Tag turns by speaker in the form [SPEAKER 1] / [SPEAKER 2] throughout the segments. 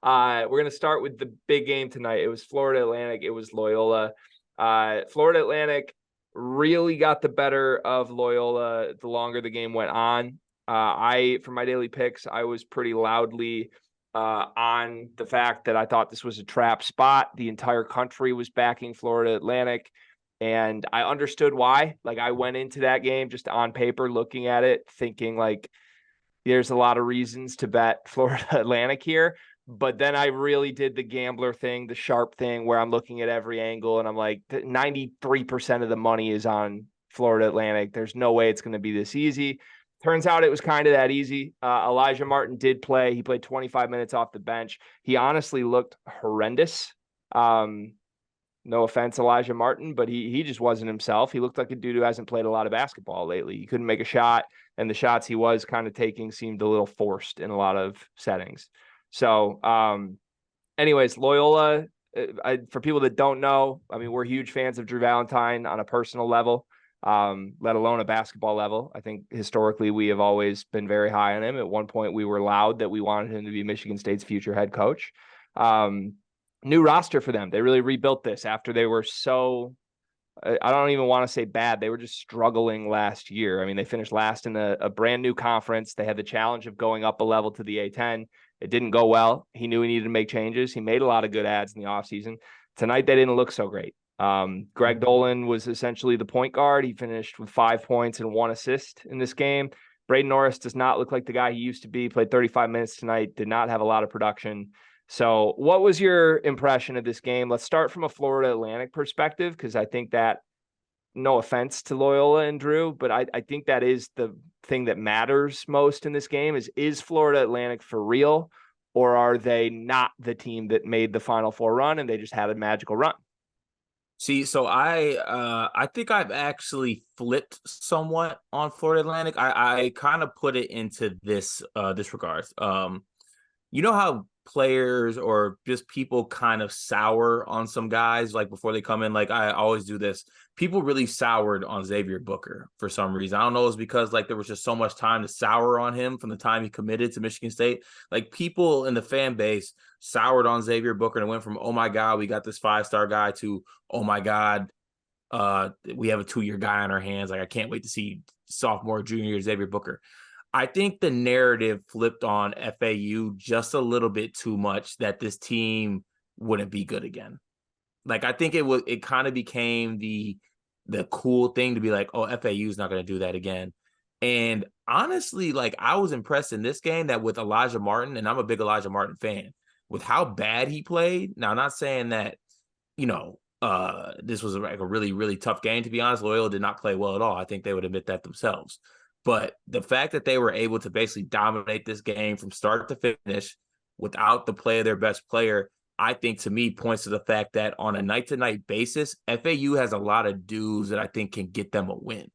[SPEAKER 1] We're going to start with the big game tonight. It was Florida Atlantic. It was Loyola. Florida Atlantic really got the better of Loyola the longer the game went on. For my daily picks, I was pretty loudly on the fact that I thought this was a trap spot. The entire country was backing Florida Atlantic, and I understood why. Like, I went into that game just on paper, looking at it, thinking like, there's a lot of reasons to bet Florida Atlantic here. But then I really did the gambler thing, the sharp thing, where I'm looking at every angle and I'm like, 93% of the money is on Florida Atlantic. There's no way it's going to be this easy. Turns out it was kind of that easy. Elijah Martin did play. He played 25 minutes off the bench. He honestly looked horrendous. No offense, Elijah Martin, but he just wasn't himself. He looked like a dude who hasn't played a lot of basketball lately. He couldn't make a shot, and the shots he was kind of taking seemed a little forced in a lot of settings. So, anyways, Loyola, for people that don't know, I mean, we're huge fans of Drew Valentine on a personal level, let alone a basketball level. I think historically we have always been very high on him. At one point, we were loud that we wanted him to be Michigan State's future head coach. New roster for them. They really rebuilt this after they were so, I don't even want to say bad. They were just struggling last year. I mean, they finished last in a brand new conference. They had the challenge of going up a level to the A10. It didn't go well. He knew he needed to make changes. He made a lot of good ads in the offseason. Tonight, they didn't look so great. Greg Dolan was essentially the point guard. He finished with 5 points and 1 assist in this game. Braden Norris does not look like the guy he used to be. Played 35 minutes tonight. Did not have a lot of production. So what was your impression of this game? Let's start from a Florida Atlantic perspective, because I think that, no offense to Loyola and Drew, but I think that is the thing that matters most in this game is Florida Atlantic for real, or are they not the team that made the Final Four run and they just had a magical run?
[SPEAKER 2] See, so I think I've actually flipped somewhat on Florida Atlantic. I kind of put it into this regards. You know how players or just people kind of sour on some guys like before they come in? Like, I always do this. People really soured on Xavier Booker for some reason. I don't know, it's because like there was just so much time to sour on him from the time he committed to Michigan State. Like, people in the fan base soured on Xavier Booker and went from, oh my God, we got this 5-star guy, to, oh my God, we have a 2-year guy on our hands. Like, I can't wait to see sophomore, junior year Xavier Booker. I think the narrative flipped on FAU just a little bit too much that this team wouldn't be good again. Like, I think it kind of became the cool thing to be like, oh, FAU is not going to do that again. And honestly, like, I was impressed in this game that with Elijah Martin, and I'm a big Elijah Martin fan, with how bad he played. Now, I'm not saying that, this was like a really, really tough game. To be honest, Loyola did not play well at all. I think they would admit that themselves. But the fact that they were able to basically dominate this game from start to finish without the play of their best player, I think, to me, points to the fact that on a night-to-night basis, FAU has a lot of dudes that I think can get them a win.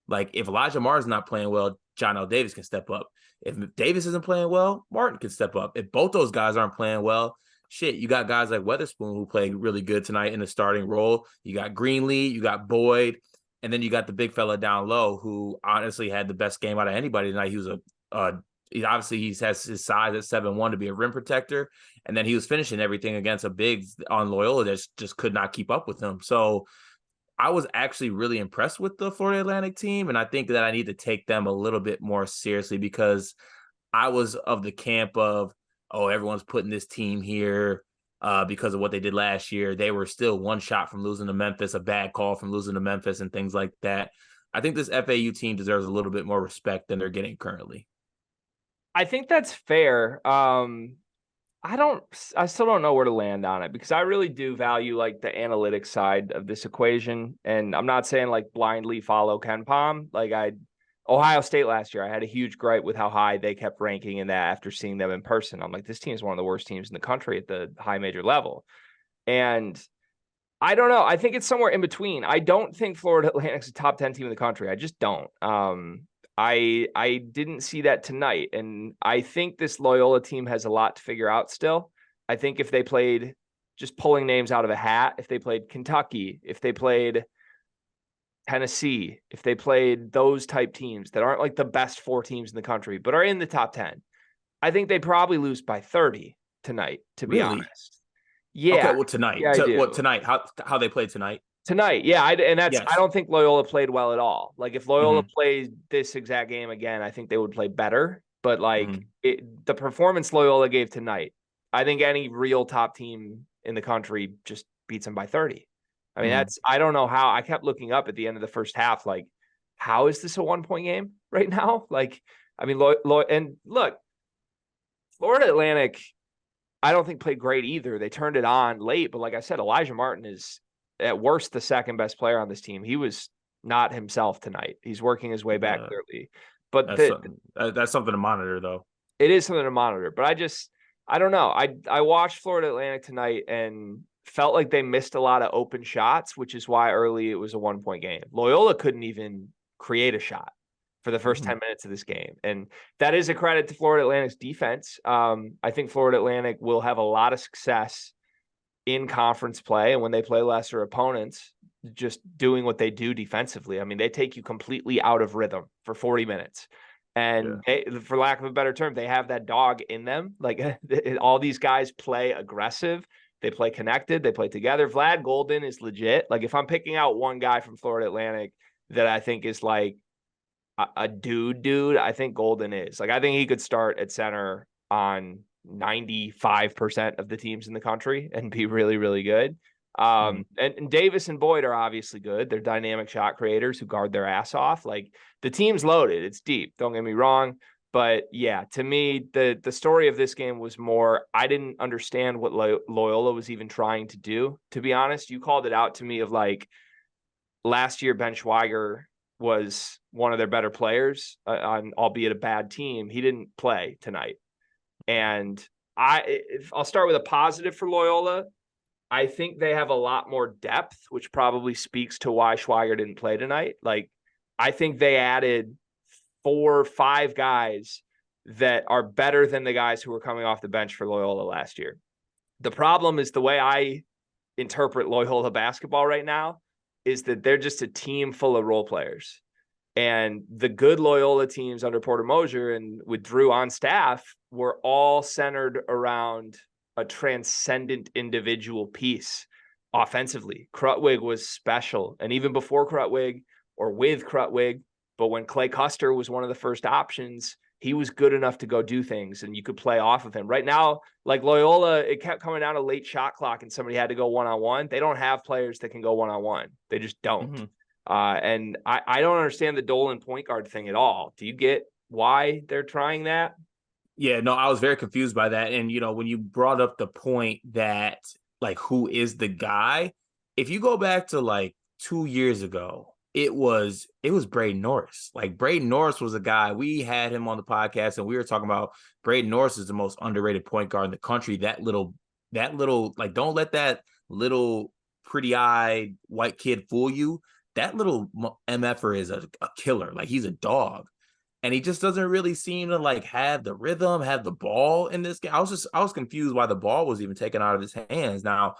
[SPEAKER 2] Like, if Elijah Martin's not playing well, John L. Davis can step up. If Davis isn't playing well, Martin can step up. If both those guys aren't playing well, shit, you got guys like Weatherspoon who played really good tonight in the starting role. You got Greenlee, you got Boyd, and then you got the big fella down low who honestly had the best game out of anybody tonight. He was he has his size at 7'1" to be a rim protector, and then he was finishing everything against a big on Loyola that just could not keep up with him. So I was actually really impressed with the Florida Atlantic team, and I think that I need to take them a little bit more seriously, because I was of the camp of, oh, everyone's putting this team here because of what they did last year. They were still one shot from losing to Memphis, a bad call from losing to Memphis, and things like that. I think this FAU team deserves a little bit more respect than they're getting currently.
[SPEAKER 1] I think that's fair. I still don't know where to land on it, because I really do value like the analytics side of this equation. And I'm not saying like blindly follow KenPom. Like, Ohio State last year, I had a huge gripe with how high they kept ranking in that after seeing them in person. I'm like, this team is one of the worst teams in the country at the high major level. And I don't know. I think it's somewhere in between. I don't think Florida Atlantic's a top 10 team in the country. I just don't. I didn't see that tonight. And I think this Loyola team has a lot to figure out still. I think if they played, just pulling names out of a hat, if they played Kentucky, if they played Tennessee, if they played those type teams that aren't like the best 4 teams in the country, but are in the top 10, I think they probably lose by 30. tonight, to be
[SPEAKER 2] Really?
[SPEAKER 1] honest. Yeah.
[SPEAKER 2] Okay, well tonight.
[SPEAKER 1] Yeah, I
[SPEAKER 2] What
[SPEAKER 1] do.
[SPEAKER 2] tonight? How they played tonight?
[SPEAKER 1] Tonight, yeah, I
[SPEAKER 2] Yes.
[SPEAKER 1] don't think Loyola played well at all. Like if Loyola
[SPEAKER 2] Hmm.
[SPEAKER 1] played this exact game again, I think they would play better. But like
[SPEAKER 2] Hmm.
[SPEAKER 1] the performance Loyola gave tonight, I think any real top team in the country just beats them by 30. I mean,
[SPEAKER 2] Hmm.
[SPEAKER 1] I don't know how. I kept looking up at the end of the first half, like, how is this a 1-point game right now? Like, I mean, and look, Florida Atlantic, I don't think played great either. They turned it on late, but like I said, Elijah Martin is at worst the second best player on this team. He was not himself tonight. He's working his way back
[SPEAKER 2] Uh,
[SPEAKER 1] clearly. But
[SPEAKER 2] that's something to monitor, though.
[SPEAKER 1] it is something to monitor. But I don't know. I watched Florida Atlantic tonight and felt like they missed a lot of open shots, which is why early it was a 1-point game. Loyola couldn't even create a shot for the first
[SPEAKER 2] Hmm.
[SPEAKER 1] 10 minutes of this game. And that is a credit to Florida Atlantic's defense. I think Florida Atlantic will have a lot of success in conference play and when they play lesser opponents, just doing what they do defensively. I mean, they take you completely out of rhythm for 40 minutes. And
[SPEAKER 2] Yeah.
[SPEAKER 1] for lack of a better term, they have that dog in them. Like all these guys play aggressive. They play connected. They play together. Vlad Golden is legit. Like if I'm picking out one guy from Florida Atlantic that I think is like a dude, I think Golden is. Like I think he could start at center on 95% of the teams in the country and be really, really good.
[SPEAKER 2] Hmm.
[SPEAKER 1] And Davis and Boyd are obviously good. They're dynamic shot creators who guard their ass off. Like the team's loaded. It's deep. Don't get me wrong. But yeah, to me, the story of this game was more, I didn't understand what Loyola was even trying to do. To be honest, you called it out to me of like last year, Ben Schweiger was one of their better players on albeit a bad team. He didn't play tonight. And I'll start with a positive for Loyola. I think they have a lot more depth, which probably speaks to why Schweiger didn't play tonight. Like, I think they added 4 or 5 guys that are better than the guys who were coming off the bench for Loyola last year. The problem is the way I interpret Loyola basketball right now is that they're just a team full of role players. And the good Loyola teams under Porter Moser and with Drew on staff were all centered around a transcendent individual piece offensively. Krutwig was special. And even before Krutwig or with Krutwig, but when Clay Custer was one of the first options, he was good enough to go do things and you could play off of him. Right now, like Loyola, it kept coming down a late shot clock and somebody had to go one-on-one. They don't have players that can go one-on-one. They just don't.
[SPEAKER 2] Hmm.
[SPEAKER 1] And I don't understand the Dolan point guard thing at all. Do you get why they're trying that?
[SPEAKER 2] Yeah, no, I was very confused by that. And when you brought up the point that like who is the guy, if you go back to like 2 years ago, it was Braden Norris. Like Braden Norris was a guy, we had him on the podcast and we were talking about Braden Norris is the most underrated point guard in the country. That little like don't let that little pretty-eyed white kid fool you. That little MFer is a killer. Like he's a dog. And he just doesn't really seem to like have the rhythm, have the ball in this game. I was confused why the ball was even taken out of his hands. Now,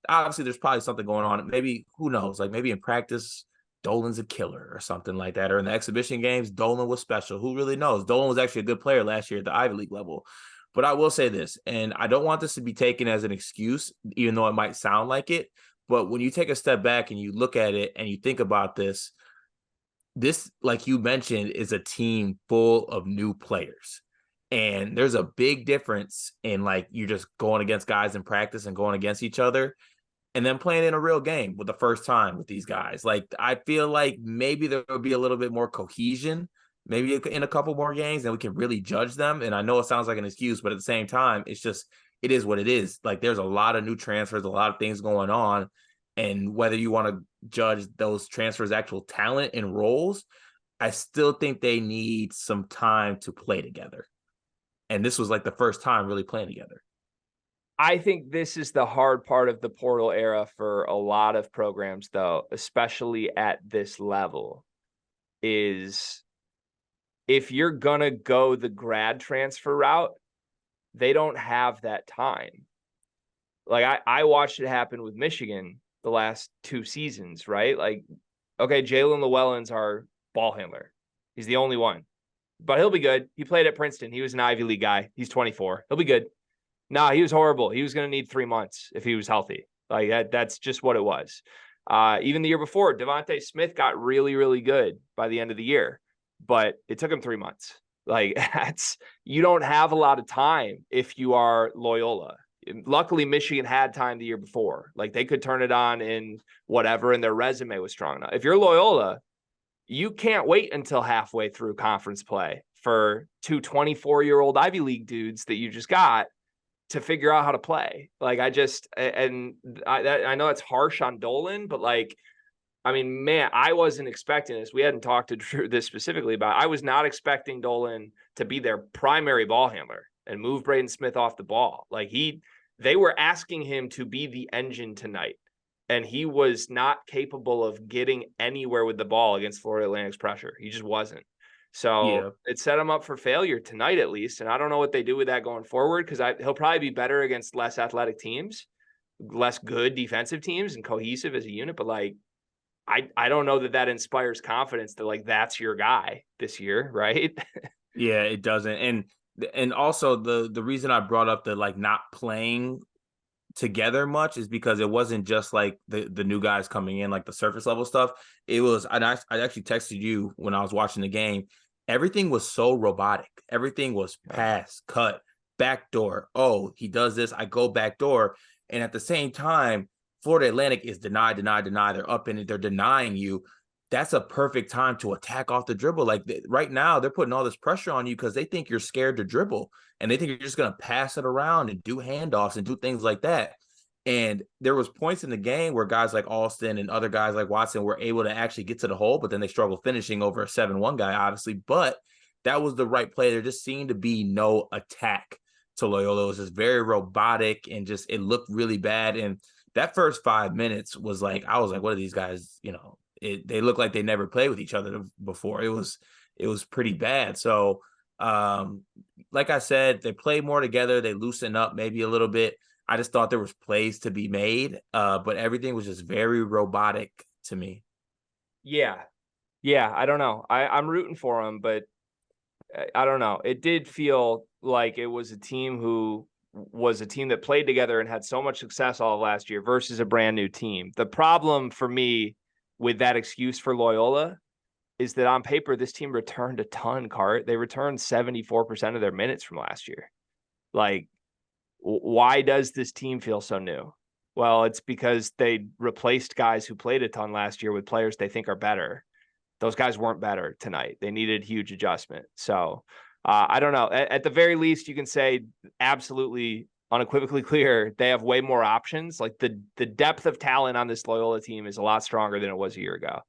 [SPEAKER 2] obviously, there's probably something going on. Maybe who knows? Like maybe in practice, Dolan's a killer or something like that. Or in the exhibition games, Dolan was special. Who really knows? Dolan was actually a good player last year at the Ivy League level. But I will say this, and I don't want this to be taken as an excuse, even though it might sound like it. But when you take a step back and you look at it and you think about this, like you mentioned, is a team full of new players. And there's a big difference in like you're just going against guys in practice and going against each other and then playing in a real game with the first time with these guys. Like I feel like maybe there will be a little bit more cohesion, maybe in a couple more games, and we can really judge them. And I know it sounds like an excuse, but at the same time, it is what it is. Like there's a lot of new transfers, a lot of things going on. And whether you want to judge those transfers actual talent and roles, I still think they need some time to play together. And this was like the first time really playing together.
[SPEAKER 1] I think this is the hard part of the portal era for a lot of programs, though, especially at this level, is if you're going to go the grad transfer route, they don't have that time. Like I watched it happen with Michigan the last 2 seasons, right? Like, okay, Jalen Llewellyn's our ball handler. He's the only one, but he'll be good. He played at Princeton. He was an Ivy League guy. He's 24. He'll be good. No, he was horrible. He was going to need 3 months if he was healthy. Like that's just what it was. Even the year before, Devontae Smith got really, really good by the end of the year, but it took him 3 months. Like you don't have a lot of time if you are Loyola. Luckily, Michigan had time the year before. Like they could turn it on in whatever, and their resume was strong enough. If you're Loyola, you can't wait until halfway through conference play for two 24-year-old Ivy League dudes that you just got to figure out how to play. Like I know it's harsh on Dolan, but like, I mean, man, I wasn't expecting this. We hadn't talked to Drew this specifically about. I was not expecting Dolan to be their primary ball handler and move Braden Smith off the ball. Like they were asking him to be the engine tonight, and he was not capable of getting anywhere with the ball against Florida Atlantic's pressure. He just wasn't. So it set him up for failure tonight, at least. And I don't know what they do with that going forward, because he'll probably be better against less athletic teams, less good defensive teams, and cohesive as a unit. But like, I don't know that inspires confidence that like that's your guy this year, right?
[SPEAKER 2] Yeah, it doesn't. And also the reason I brought up the like not playing together much is because it wasn't just like the new guys coming in, like the surface level stuff. It was, I actually texted you when I was watching the game. Everything was so robotic. Everything was pass, cut, backdoor. Oh, he does this. I go backdoor. And at the same time, Florida Atlantic is deny. They're up in it. They're denying you. That's a perfect time to attack off the dribble. Like right now, they're putting all this pressure on you because they think you're scared to dribble, and they think you're just going to pass it around and do handoffs and do things like that. And there was points in the game where guys like Alston and other guys like Watson were able to actually get to the hole, but then they struggled finishing over a 7-1 guy, obviously. But that was the right play. There just seemed to be no attack to Loyola. It was just very robotic, and just it looked really bad. And that first 5 minutes was like, I was like, what are these guys? You know, they look like they never played with each other before. It was pretty bad. So, like I said, they play more together. They loosen up maybe a little bit. I just thought there was plays to be made, but everything was just very robotic to me.
[SPEAKER 1] Yeah. I don't know. I'm rooting for them, but I don't know. It did feel like it was a team that played together and had so much success all of last year versus a brand new team. The problem for me with that excuse for Loyola is that on paper, this team returned a ton, Cart. They returned 74% of their minutes from last year. Like, why does this team feel so new? Well, it's because they replaced guys who played a ton last year with players they think are better. Those guys weren't better tonight. They needed huge adjustment. So I don't know. At the very least, you can say absolutely unequivocally clear they have way more options. Like the depth of talent on this Loyola team is a lot stronger than it was a year ago.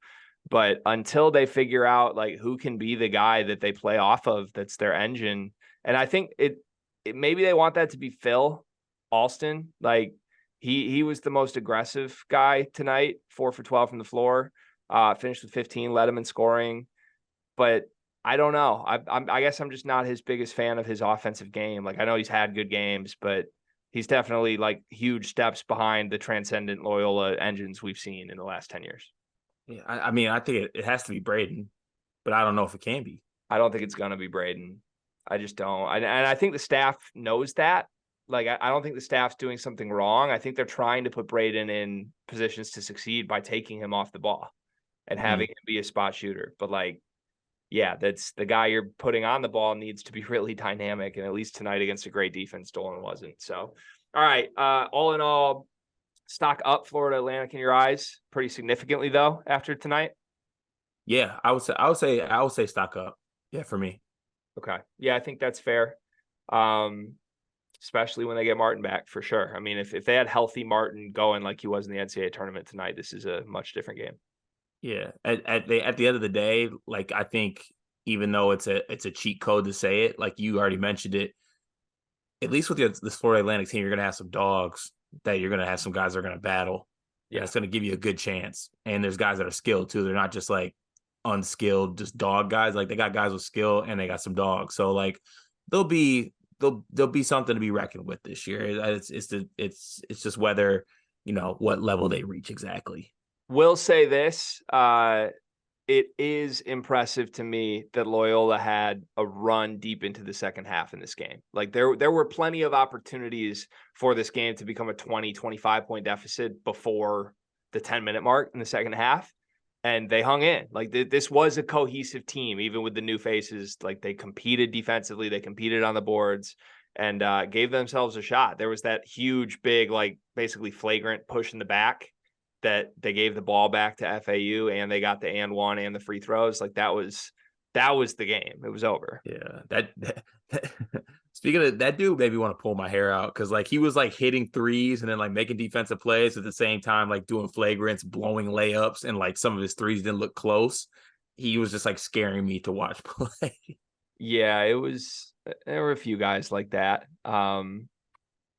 [SPEAKER 1] But until they figure out like who can be the guy that they play off of, that's their engine. And I think it maybe they want that to be Phil Alston. Like he was the most aggressive guy tonight, 4 for 12 from the floor, finished with 15, led him in scoring. But I don't know. I guess I'm just not his biggest fan of his offensive game. Like I know he's had good games, but he's definitely like huge steps behind the transcendent Loyola engines we've seen in the last 10 years.
[SPEAKER 2] Yeah, I mean, I think it has to be Braden, but I don't know if it can be.
[SPEAKER 1] I don't think it's going to be Braden. I just don't. And I think the staff knows that. Like, I don't think the staff's doing something wrong. I think they're trying to put Braden in positions to succeed by taking him off the ball and having him be a spot shooter. But like, yeah, that's the guy you're putting on the ball needs to be really dynamic. And at least tonight against a great defense, Dolan wasn't. So, all right. All in all, stock up Florida Atlantic in your eyes pretty significantly though after tonight.
[SPEAKER 2] Yeah, I would say stock up. Yeah, for me.
[SPEAKER 1] Okay. Yeah, I think that's fair. Especially when they get Martin back, for sure. I mean, if they had healthy Martin going like he was in the NCAA tournament tonight, this is a much different game. Yeah.
[SPEAKER 2] At the end of the day, like I think even though it's a cheat code to say it, like you already mentioned it, at least with this Florida Atlantic team, you're gonna have some dogs that you're gonna have some guys that are gonna battle. Yeah, it's gonna give you a good chance. And there's guys that are skilled too. They're not just like unskilled, just dog guys. Like they got guys with skill and they got some dogs. So like there'll be something to be reckoned with this year. It's just whether, you know, what level they reach exactly.
[SPEAKER 1] We'll say this, it is impressive to me that Loyola had a run deep into the second half in this game. Like there were plenty of opportunities for this game to become a 20, 25 point deficit before the 10-minute mark in the second half. And they hung in. Like this was a cohesive team, even with the new faces. Like they competed defensively, they competed on the boards, and gave themselves a shot. There was that huge, big, like basically flagrant push in the back that they gave the ball back to FAU, and they got the and one and the free throws. Like that was the game. It was over.
[SPEAKER 2] Yeah, that speaking of that, dude made me want to pull my hair out because like he was like hitting threes and then like making defensive plays at the same time, like doing flagrants, blowing layups, and like some of his threes didn't look close. He was just like scaring me to watch play.
[SPEAKER 1] Yeah, it was. There were a few guys like that.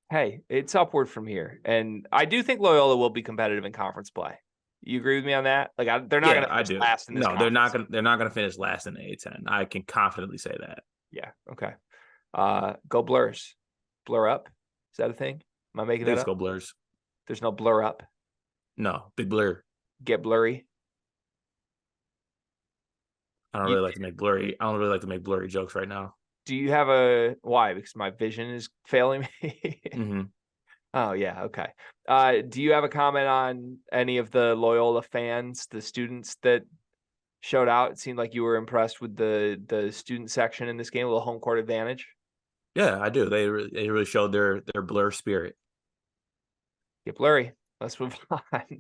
[SPEAKER 1] Hey, it's upward from here, and I do think Loyola will be competitive in conference play. You agree with me on that? Like they're not going
[SPEAKER 2] Yeah,
[SPEAKER 1] to
[SPEAKER 2] I
[SPEAKER 1] finish
[SPEAKER 2] do.
[SPEAKER 1] last in this
[SPEAKER 2] No, they're not
[SPEAKER 1] conference.
[SPEAKER 2] gonna they're not gonna finish last in the A10. I can confidently say that.
[SPEAKER 1] Yeah. Okay. Go blurs. Blur up. Is that a thing? Am I
[SPEAKER 2] I
[SPEAKER 1] making
[SPEAKER 2] think
[SPEAKER 1] that
[SPEAKER 2] it's
[SPEAKER 1] up?
[SPEAKER 2] go blurs.
[SPEAKER 1] There's no blur up.
[SPEAKER 2] No, big blur.
[SPEAKER 1] Get blurry.
[SPEAKER 2] I don't
[SPEAKER 1] You,
[SPEAKER 2] really like to make blurry. I don't really like to make blurry jokes right now.
[SPEAKER 1] do you have a why? Because my vision is failing me.
[SPEAKER 2] Mm-hmm.
[SPEAKER 1] Oh yeah, okay. Do you have a comment on any of the Loyola fans, the students that showed out? It seemed like you were impressed with the student section in this game, a little home court advantage.
[SPEAKER 2] Yeah, I do. They really showed their blur spirit.
[SPEAKER 1] Get blurry. Let's move on.